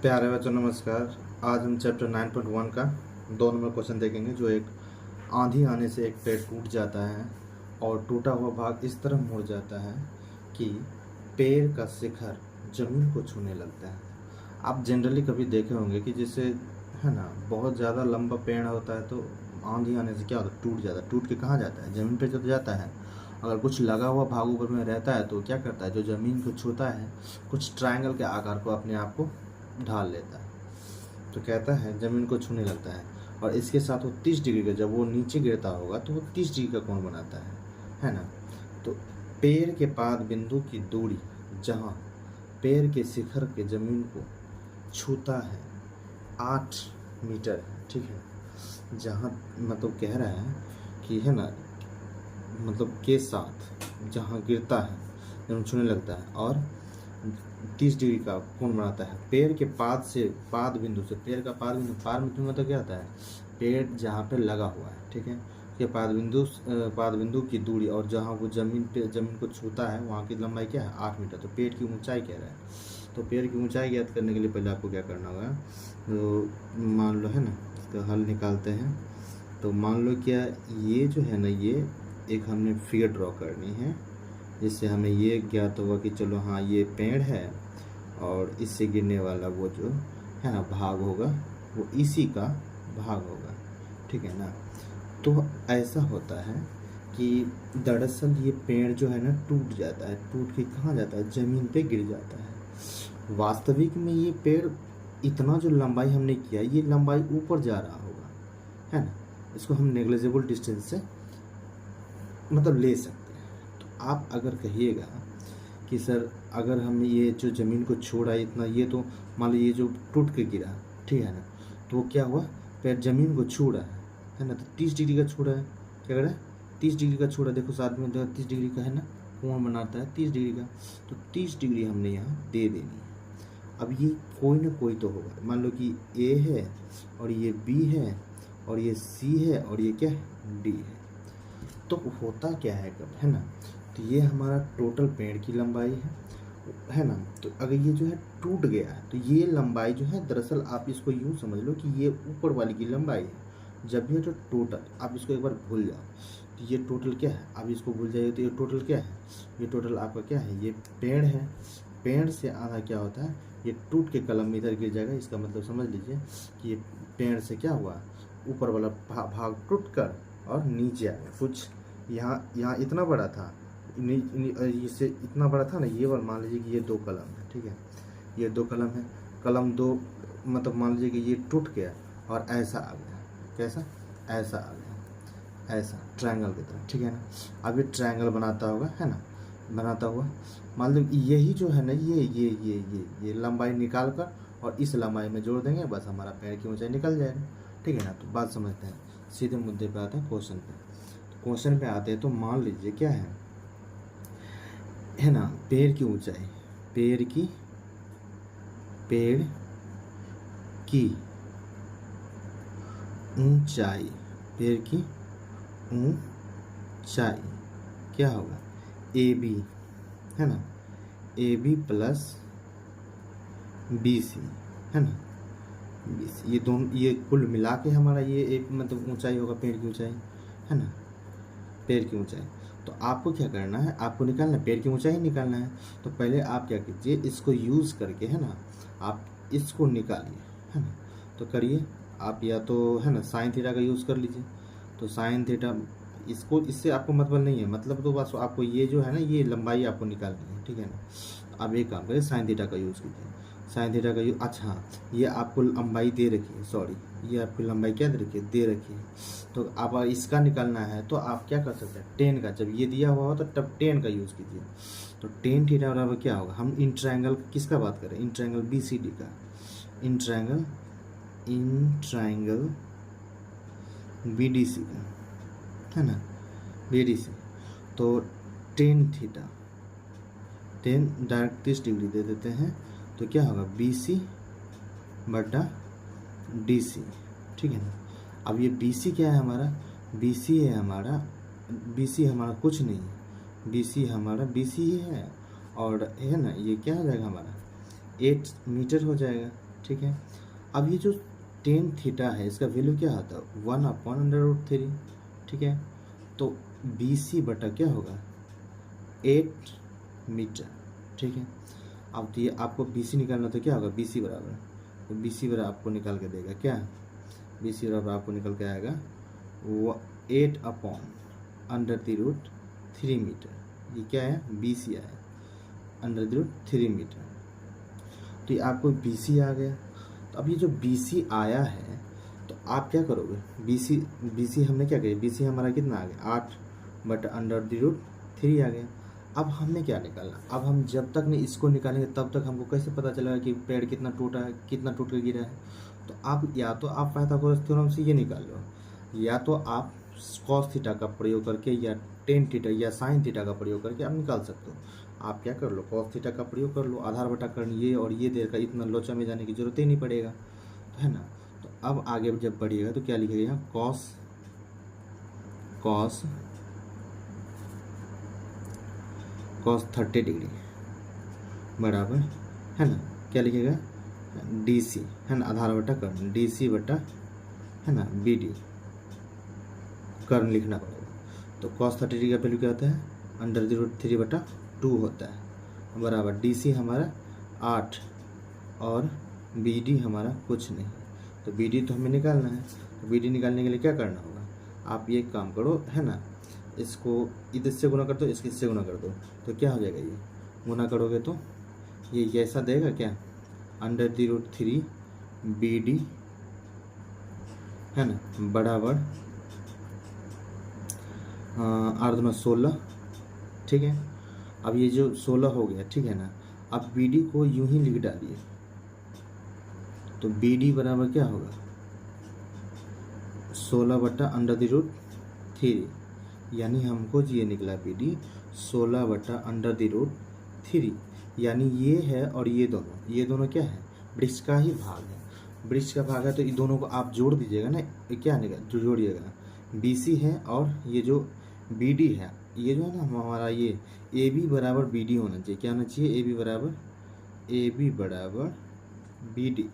प्यारे बच्चों नमस्कार। आज हम चैप्टर 9.1 का 2 नंबर क्वेश्चन देखेंगे। जो एक आंधी आने से एक पेड़ टूट जाता है और टूटा हुआ भाग इस तरह मुड़ जाता है कि पेड़ का शिखर जमीन को छूने लगता है। आप जनरली कभी देखे होंगे कि जैसे है ना, बहुत ज़्यादा लंबा पेड़ होता है तो आंधी आने से क्या होता है, टूट जाता है। टूट के कहाँ जाता है? ज़मीन पे चला जाता है। अगर कुछ लगा हुआ भाग ऊपर में रहता है तो क्या करता है, जो ज़मीन को छूता है कुछ ट्रायंगल के आकार को अपने आप को ढाल लेता है। तो कहता है ज़मीन को छूने लगता है और इसके साथ वो 30 डिग्री का, जब वो नीचे गिरता होगा तो वो 30 डिग्री का कोण बनाता है ना। तो पेड़ के पाद बिंदु की दूरी जहाँ पेड़ के शिखर के ज़मीन को छूता है 8 मीटर है, ठीक है। जहाँ मतलब कह रहा है कि है ना, मतलब के साथ जहाँ गिरता है जमीन छूने लगता है और 30 डिग्री का कोण बनाता है पेड़ के पाद से, पाद बिंदु से। पेड़ का पाद बिंदु, पाद बिंदु मतलब क्या होता है? पेड़ जहाँ पे लगा हुआ है, ठीक है। ये पाद बिंदु की दूरी और जहाँ वो जमीन को छूता है वहाँ की लंबाई क्या है? 8 मीटर। तो पेड़ की ऊंचाई कह रहा है। तो पेड़ की ऊंचाई ज्ञात करने के लिए पहले आपको क्या करना होगा, तो मान लो है ना, इसका हल निकालते हैं। तो मान लो क्या, ये जो है ना, ये एक हमने फिगर ड्रॉ करनी है जिससे हमें ये ज्ञात होगा कि चलो हाँ ये पेड़ है और इससे गिरने वाला वो जो है ना भाग होगा वो इसी का भाग होगा, ठीक है ना। तो ऐसा होता है कि दरअसल ये पेड़ जो है ना टूट जाता है। टूट के कहाँ जाता है? ज़मीन पे गिर जाता है। वास्तविक में ये पेड़ इतना जो लंबाई हमने किया, ये लंबाई ऊपर जा रहा होगा, है ना। इसको हम नेग्लिजिबल डिस्टेंस से मतलब ले सकते हैं। तो आप अगर कहिएगा कि सर अगर हम ये जो ज़मीन को छोड़ा इतना, ये तो मान लो ये जो टूट के गिरा, ठीक है ना, तो वो क्या हुआ, पैर ज़मीन को छू रहा है ना। तो 30 डिग्री का छू रहा है, क्या कर रहा है? 30 डिग्री का छू रहा है। देखो साथ में 30 डिग्री का है ना, कोण बनाता है 30 डिग्री का। तो 30 डिग्री हमने यहाँ दे देनी है। अब ये कोई ना कोई तो होगा। मान लो कि ए है और ये बी है और ये सी है और ये क्या है? डी है। तो होता क्या है कब, है ना, तो ये हमारा टोटल पेड़ की लंबाई है ना। तो अगर ये जो है टूट गया है तो ये लंबाई जो है, दरअसल आप इसको यूँ समझ लो कि ये ऊपर वाली की लंबाई है। जब ये जो टोटल, आप इसको एक बार भूल जाओ तो ये टोटल क्या है, आप इसको भूल जाइए तो ये टोटल क्या है? ये टोटल आपका क्या है? ये पेड़ है। पेड़ से आधा क्या होता है, ये टूट के कलम में इधर गिर जाएगा। इसका मतलब समझ लीजिए कि ये पेड़ से क्या हुआ, ऊपर वाला भाग टूट कर और नीचे आ गया। कुछ यहाँ इतना बड़ा था, इससे इतना बड़ा था ना, ये वाला मान लीजिए कि ये 2 कलम है, ठीक है। ये 2 कलम है, कलम 2 मतलब मान लीजिए कि ये टूट गया और ऐसा आ गया। कैसा? ऐसा आ गया, ऐसा ट्रायंगल की तरह, ठीक है ना। अब ये ट्रायंगल बनाता होगा, है ना, बनाता हुआ मान लो यही जो है ना, ये लंबाई निकाल कर और इस लंबाई में जोड़ देंगे, बस हमारा पेड़ की ऊंचाई निकल जाएगा, ठीक है ना। तो बात समझते हैं, सीधे मुद्दे पे आते हैं, क्वेश्चन पे। क्वेश्चन पे आते हैं तो मान लीजिए क्या है ना, पेड़ की ऊंचाई, पेड़ की ऊंचाई, पेड़ की ऊंचाई क्या होगा? ए बी, है ना, A B plus B C, है ना, बी सी। ये दोनों, ये कुल मिला के हमारा ये एक मतलब ऊंचाई होगा, पेड़ की ऊंचाई, है ना, पेड़ की ऊंचाई। तो आपको क्या करना है, आपको निकालना है, पेड़ की ऊंचाई ही निकालना है। तो पहले आप क्या कीजिए, इसको यूज़ करके, है ना, आप इसको निकालिए, है ना। तो करिए आप, या तो है ना साइन थीटा का यूज़ कर लीजिए। तो साइन थीटा, इसको, इससे आपको मतलब नहीं है, मतलब तो बस आपको ये जो है ना, ये लंबाई आपको निकालनी है, ठीक है ना। तो आप एक काम करिए, साइन थीटा का यूज़ कीजिए। साइन थीटा का यूज, अच्छा हाँ, ये आपको लंबाई दे रखी है, सॉरी, ये आपकी लंबाई क्या दे रखी है? दे रखी है। तो आप इसका निकालना है तो आप क्या कर सकते हैं, टेन का, जब ये दिया हुआ हो तो तब टेन का यूज़ कीजिए। तो टेन थीटा बराबर क्या होगा, हम इन ट्रायंगल किसका बात करें? In triangle B C D का, in triangle B D C का, है ना, बी डी सी। तो tan theta, tan direct 30 degree दे देते हैं, तो क्या होगा, बी सी बटा डी सी, ठीक है ना। अब ये बी सी क्या है हमारा? बी सी है हमारा, बी सी हमारा कुछ नहीं है, बी सी हमारा BC ही है। और है ना, ये क्या हो जाएगा हमारा 8 मीटर हो जाएगा, ठीक है। अब ये जो टेन थीटा है इसका वैल्यू क्या आता है 1/√3, ठीक है। तो बी सी बटा क्या होगा 8 मीटर, ठीक है। अब तो ये आपको बी सी निकालना तो क्या होगा बी सी बराबर, तो बी सी बराबर आपको निकाल के देगा क्या, बी सी बराबर आपको निकल के आएगा 8/√3 मीटर। ये क्या है बी सी आया √3 मीटर। तो ये आपको बी सी आ गया। तो अब ये जो बी सी आया है तो आप क्या करोगे, बी सी हमने क्या किया, बी सी हमारा कितना आ गया 8/√3 आ गया। अब हमने क्या निकालना, अब हम जब तक नहीं इसको निकालेंगे तब तक हमको कैसे पता चलेगा कि पेड़ कितना टूटा है, कितना टूट कर गिरा है। तो आप या तो आप पाइथागोरस थ्योरम से ये निकाल लो, या तो आप कॉस थीटा का प्रयोग करके या टेन थीटा या साइन थीटा का प्रयोग करके आप निकाल सकते हो। आप क्या कर लो कॉस थीटा का प्रयोग कर लो, आधार बटा कर्ण ये और ये देर का इतना लोचा में जाने की जरूरत ही नहीं पड़ेगा, तो है ना। तो अब आगे जब बढ़िएगा तो क्या लिखेगा यहाँ कॉस 30 डिग्री बराबर, है ना, क्या लिखेगा डी सी, है ना, आधार बटा कर्ण डी सी बटा, है ना, बी डी कर्ण लिखना पड़ेगा। तो cos 30 डिग्री का वैल्यू क्या होता है √3/2 होता है, बराबर डी सी हमारा 8 और बी डी हमारा कुछ नहीं। तो बी डी तो हमें निकालना है, तो बी डी निकालने के लिए क्या करना होगा, आप ये काम करो, है ना, इसको इधर से गुना कर दो, इसके से गुना कर दो, तो क्या हो जाएगा, ये गुना करोगे तो ये ऐसा देगा क्या √3 बी डी, है ना, बराबर 8×2 16, ठीक है। अब ये जो 16 हो गया, ठीक है ना। अब बी डी को यूं ही लिख डालिए, तो बी डी बराबर क्या होगा 16/√3, यानी हमको ये निकला बी डी 16/√3, यानी ये है और ये दोनों क्या है वृक्ष का ही भाग है, वृक्ष का भाग है। तो ये दोनों को आप जोड़ दीजिएगा ना, क्या निकल जो जोड़िएगा बी सी है और ये जो बी डी है, ये जो है ना हमारा ये ए बी बराबर बी डी होना चाहिए, क्या होना चाहिए ए बी बराबर बी डी,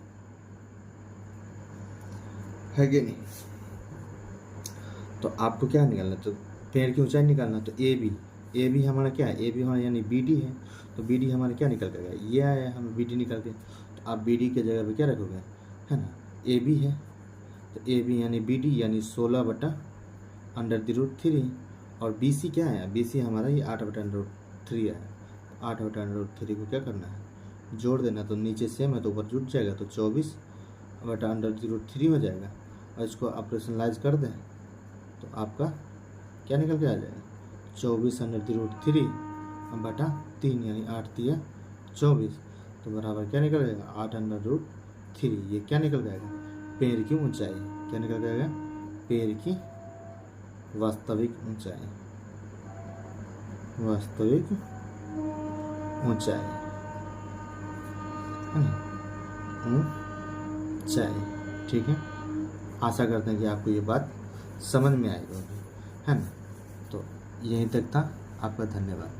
है कि नहीं। तो आपको क्या निकालना, तो पेड़ की ऊंचाई निकालना, तो ए बी हमारा क्या है, ए बी हमारा यानी बी डी है। तो बी डी हमारा क्या निकल कर ये आया हम बी डी निकल के, तो आप बी डी के जगह पे क्या रखोगे, है ना, ए बी है, तो ए बी यानी बी डी यानी 16/√3, और बी सी क्या है, बी सी हमारा ये 8/√3 है। 8/√3 को क्या करना है जोड़ देना, तो नीचे सेम है तो ऊपर जुट जाएगा, तो 24/√3 हो जाएगा। और इसको ऑपरेशनलाइज कर दें तो आपका क्या निकल के आ जाएगा 24/√3/3, यानी 8 × 24, तो बराबर क्या निकल जाएगा 8/√3। ये क्या निकल जाएगा पेड़ की ऊंचाई, क्या निकल जाएगा पेड़ की वास्तविक ऊंचाई, है ना, ऊंचाई, ठीक है। आशा करते हैं कि आपको ये बात समझ में आई होगी, है ना। तो यहीं तक था, आपका धन्यवाद।